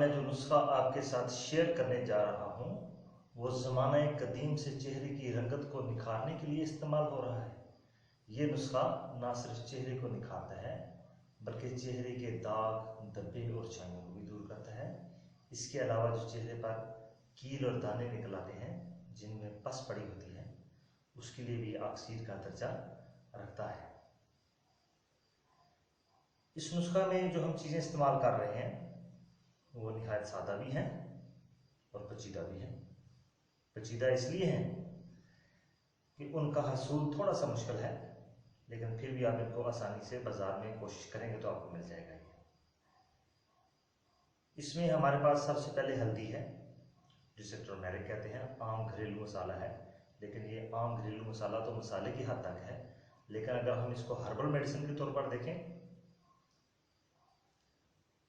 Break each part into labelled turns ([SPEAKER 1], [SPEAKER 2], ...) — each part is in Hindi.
[SPEAKER 1] मैं जो नुस्खा आपके साथ शेयर करने जा रहा हूँ वो ज़माने कदीम से चेहरे की रंगत को निखारने के लिए इस्तेमाल हो रहा है। ये नुस्खा ना सिर्फ चेहरे को निखारता है बल्कि चेहरे के दाग, धब्बे और छाइयों को भी दूर करता है। इसके अलावा जो चेहरे पर कील और दाने निकल आते हैं जिनमें पस पड़ी होती है उसके लिए भी ऑक्सीड का दर्जा रखता है। इस नुस्खा में जो हम चीज़ें इस्तेमाल कर रहे हैं वो निहायत सादा भी हैं और पेचीदा भी हैं। पेचीदा इसलिए हैं कि उनका हसूल थोड़ा सा मुश्किल है, लेकिन फिर भी आप इनको आसानी से बाजार में कोशिश करेंगे तो आपको मिल जाएगा। इसमें हमारे पास सबसे पहले हल्दी है जिसे टर्मेरिक कहते हैं। आम घरेलू मसाला है, लेकिन ये आम घरेलू मसाला तो मसाले की हद तक है, लेकिन अगर हम इसको हर्बल मेडिसिन के तौर पर देखें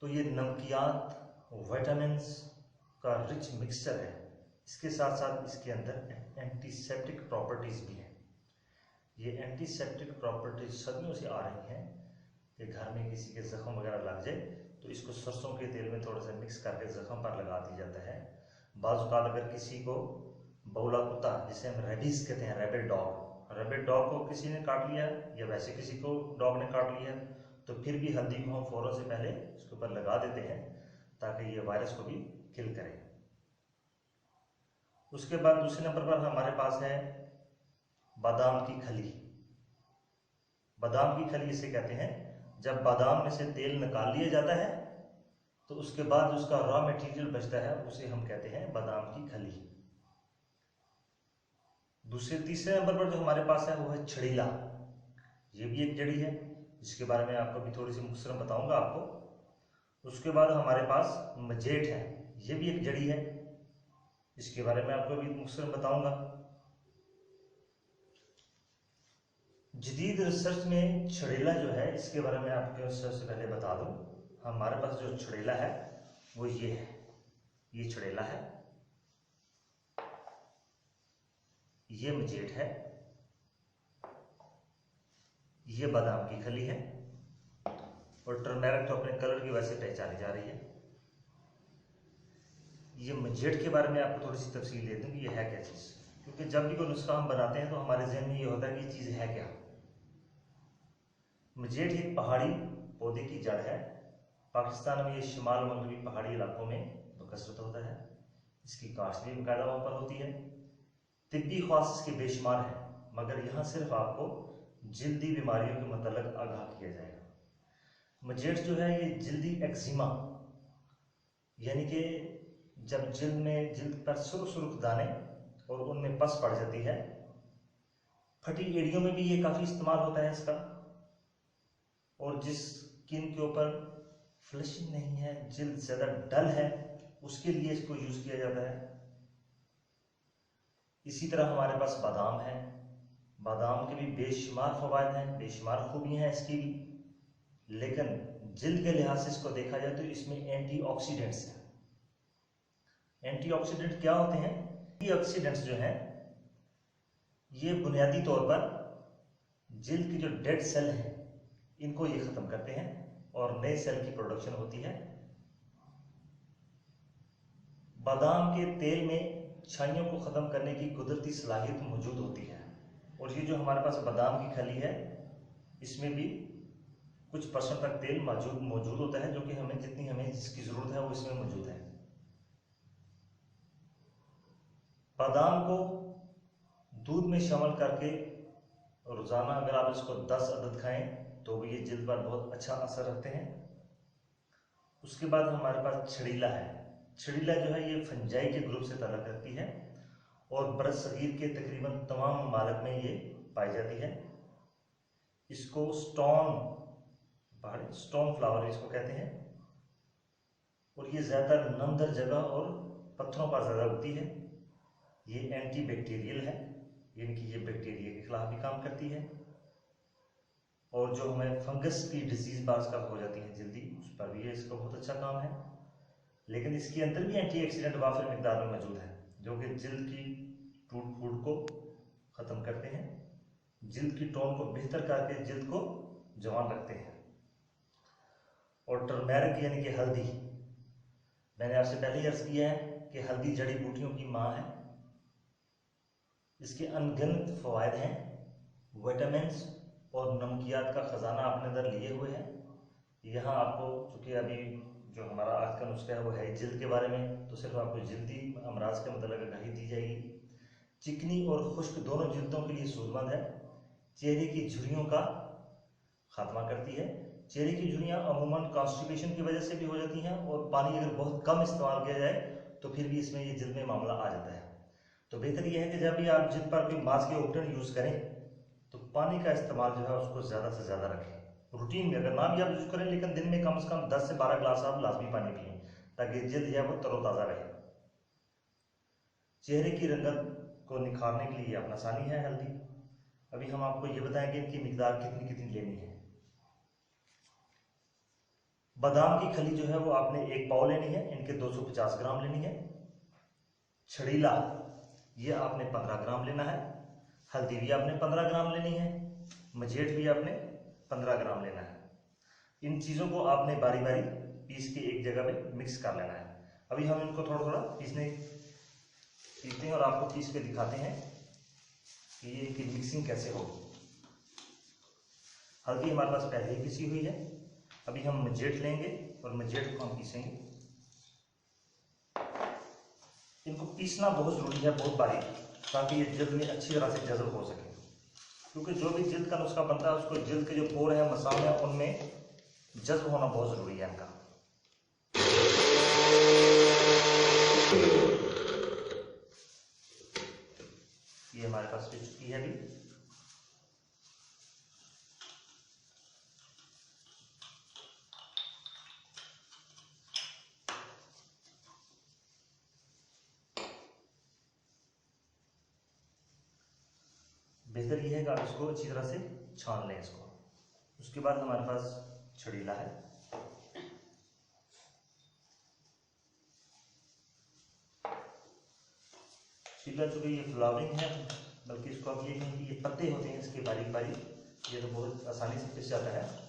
[SPEAKER 1] तो ये नमकियात, विटामिन्स का रिच मिक्सचर है। इसके साथ साथ इसके अंदर एंटीसेप्टिक प्रॉपर्टीज भी हैं। ये एंटीसेप्टिक प्रॉपर्टीज सदियों से आ रही हैं कि घर में किसी के जख्म वगैरह लग जाए तो इसको सरसों के तेल में थोड़ा सा मिक्स करके जख्म पर लगा दिया जाता है। बाज़ औक़ात अगर किसी को बौला कुत्ता, जिसे हम रेबीज कहते हैं, रेबिड डॉग को किसी ने काट लिया या वैसे किसी को डॉग ने काट लिया तो फिर भी हल्दी को हम फ़ौरन से पहले इसके ऊपर लगा देते हैं ताकि ये वायरस को भी किल करे। उसके बाद दूसरे नंबर पर हमारे पास है बादाम की खली। बादाम की खली इसे कहते हैं। जब बादाम में से तेल निकाल लिया जाता है तो उसके बाद उसका रॉ मटेरियल बचता है, उसे हम कहते हैं बादाम की खली। तीसरे नंबर पर जो हमारे पास है वो है छड़ीला। ये भी एक जड़ी है जिसके बारे में आपको भी थोड़ी सी मुख्तसरन बताऊंगा आपको। उसके बाद हमारे पास मजेट है, ये भी एक जड़ी है, इसके बारे में आपको भी मुख्तसरन बताऊंगा। जदीद रिसर्च में छड़ीला जो है इसके बारे में आपको सबसे पहले बता दूं। हमारे पास जो छड़ीला है वो ये है, ये छड़ीला है, ये मजेट है, ये बादाम की खली है और टर्मेरिक तो अपने कलर की वजह से पहचानी जा रही है। ये मजेट के बारे में आपको थोड़ी सी तफसील दे दूं कि ये है क्या चीज़, क्योंकि जब भी कोई नुस्खा हम बनाते हैं तो हमारे जहन में ये होता है कि ये चीज़ है क्या। मजेट एक पहाड़ी पौधे की जड़ है। पाकिस्तान में ये शिमाल मगरबी पहाड़ी इलाकों में बकसरत होता है। इसकी काश्त भी बाकायदा वहाँ पर होती है। तिब्बी ख्वास इसके बेशुमार हैं, मगर यहाँ सिर्फ आपको जल्दी बीमारियों के मतलब आगाह किया जाएगा। मजेट जो है ये जल्दी एक्जिमा, यानी कि जब जिल्द पर सुर्ख सुर्ख दाने और उनमें पस पड़ जाती है, फटी एड़ियों में भी ये काफ़ी इस्तेमाल होता है इसका। और जिस स्किन के ऊपर फ्लशिंग नहीं है, जिल्द ज़्यादा डल है, उसके लिए इसको यूज़ किया जाता है। इसी तरह हमारे पास बादाम है। बादाम के भी बेशुमार फ़वाइद हैं, बेशुमार खूबियाँ हैं इसकी भी, लेकिन जिल्द के लिहाज से इसको देखा जाए तो इसमें एंटीऑक्सीडेंट्स हैं। एंटीऑक्सीडेंट क्या होते हैं? एंटीऑक्सीडेंट्स जो हैं ये बुनियादी तौर पर जिल्द की जो डेड सेल हैं इनको ये ख़त्म करते हैं और नए सेल की प्रोडक्शन होती है। बादाम के तेल में छाइयों को ख़त्म करने की कुदरती सलाहियत मौजूद होती है और ये जो हमारे पास बादाम की खली है इसमें भी कुछ परसेंट तक तेल मौजूद होता है, जो कि हमें जिसकी ज़रूरत है वो इसमें मौजूद है। बादाम को दूध में शामिल करके रोज़ाना अगर आप इसको 10 अदद खाएं तो भी ये जिल्द पर बहुत अच्छा असर रखते हैं। उसके बाद हमारे पास छड़ीला है। छड़ीला जो है ये फंजाई के ग्रुप से ताल्लुक़ रखती है और बरसगीर के तकरीबन तमाम ममालिक में ये पाई जाती है। इसको स्टोन फ्लावर इसको कहते हैं और ये ज़्यादातर नमदर जगह और पत्थरों पर ज़्यादा उगती है। ये एंटी बैक्टीरियल है, यानी कि ये बैक्टीरिया के खिलाफ भी काम करती है और जो हमें फंगस की डिजीज़ बाज़ का हो जाती है जल्दी, उस पर भी ये इसका बहुत अच्छा काम है। लेकिन इसके अंदर भी एंटीऑक्सीडेंट वाफिर मिकदार में मौजूद है जो कि जिल्द की टूट फूट को ख़त्म करते हैं, जिल्द की टोन को बेहतर करके जिल्द को जवान रखते हैं। और टर्मेरिक यानी कि हल्दी, मैंने आपसे पहले ही अर्ज किया है कि हल्दी जड़ी बूटियों की माँ है। इसके अनगिनत फ़वाइद हैं, विटामिन्स और नमकियात का ख़जाना अपने अंदर लिए हुए हैं। यहाँ आपको, चूँकि अभी जो हमारा आज का नुस्खा है वो है जिल्द के बारे में, तो सिर्फ आपको जिल्दी अमराज के मतलब आगाही दी जाएगी। चिकनी और खुश्क दोनों जिल्दों के लिए सूदमंद है। चेहरे की झुर्रियों का खात्मा करती है। चेहरे की झुर्रियाँ अमूमन कॉन्स्टिपेशन की वजह से भी हो जाती हैं, और पानी अगर बहुत कम इस्तेमाल किया जाए तो फिर भी इसमें ये जिल्द में मामला आ जाता है। तो बेहतर यह है कि जब भी आप जिल्द पर कोई मास्क या उपटन यूज़ करें तो पानी का इस्तेमाल जो है उसको ज़्यादा से ज़्यादा रखें। रूटीन में अगर ना भी आप यूज़ करें, लेकिन दिन में कम से कम 10 से 12 ग्लास आप लाजमी पानी पिएं, ताकि जिल्द जो है वो तरोताज़ा रहे। चेहरे की रंगत को निखारने के लिए अपना आसानी है हल्दी। अभी हम आपको ये बताएंगे इनकी मिकदार कितनी कितनी लेनी है। बादाम की खली जो है वो आपने 1 पाव लेनी है, इनके 250 ग्राम लेनी है। छड़ीला ये आपने 15 ग्राम लेना है। हल्दी भी आपने 15 ग्राम लेनी है। मजेट भी आपने 15 ग्राम लेना है। इन चीज़ों को आपने बारी बारी पीस के एक जगह पे मिक्स कर लेना है। अभी हम इनको थोड़ा थोड़ा पीसते हैं और आपको पीस के दिखाते हैं कि ये इनकी मिक्सिंग कैसे होगी। हल्दी हमारे पास पहले ही पीसी हुई है। अभी हम मजेट लेंगे और मजेट को हम पीसेंगे। इनको पीसना बहुत ज़रूरी है, बहुत बारीक, ताकि ये जिल्द में अच्छी तरह से जज़ब हो सके। क्योंकि जो भी जिल्द का नुस्खा बनता है उसको जिल्द के जो पोर हैं, मसाले हैं, उनमें जज़ब होना बहुत ज़रूरी है इनका। ये हमारे पास पिस चुकी है अभी। बेहतर यह है कि आप इसको अच्छी तरह से छान लें इसको। उसके बाद हमारे पास छड़ीला है। छड़ीला चूँकि ये फ्लावरिंग है, बल्कि इसको आप ये कहें कि ये पत्ते होते हैं इसके बारीक बारीक, ये तो बहुत आसानी से पिस जाता है।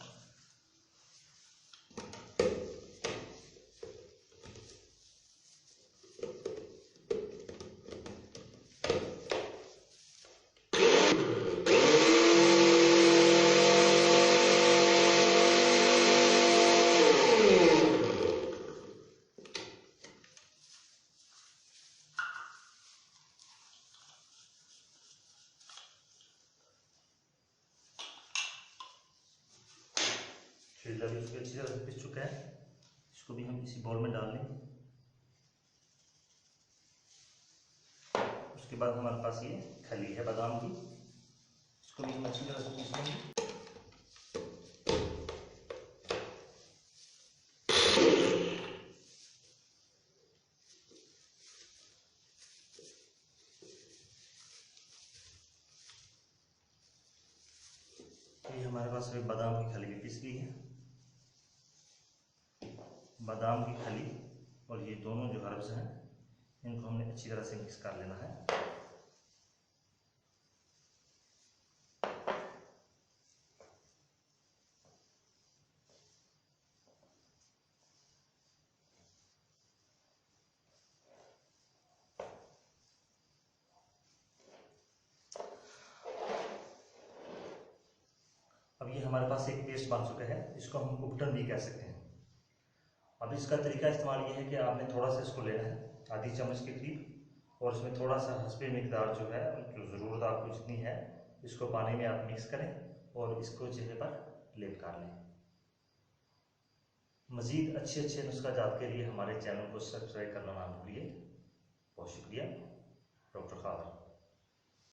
[SPEAKER 1] छड़ीला भी उसके अच्छी तरह से पिस चुका है। इसको भी हम इसी बाउल में डाल लें। उसके बाद हमारे पास ये खली है बादाम की, इसको भी हम अच्छी तरह से पीस लेंगे। ये हमारे पास अभी बादाम की खली भी पीस ली है। बादाम की खली और ये दोनों जो हर्ब्स हैं इनको हमने अच्छी तरह से मिक्स कर लेना है। अब ये हमारे पास एक पेस्ट बन चुका है, इसको हम उपटन भी कह सकते हैं। अब इसका तरीका इस्तेमाल ये है कि आपने थोड़ा सा इसको लेना है, आधी चम्मच के करीब, और इसमें थोड़ा सा हस्बे मिकदार जो है, जो ज़रूरत आपको जितनी है, इसको पानी में आप मिक्स करें और इसको चेहरे पर लेप कर लें। मज़ीद अच्छे अच्छे नुस्खाजात के लिए हमारे चैनल को सब्सक्राइब करना ना भूलिए। बहुत शुक्रिया। डॉक्टर खादर।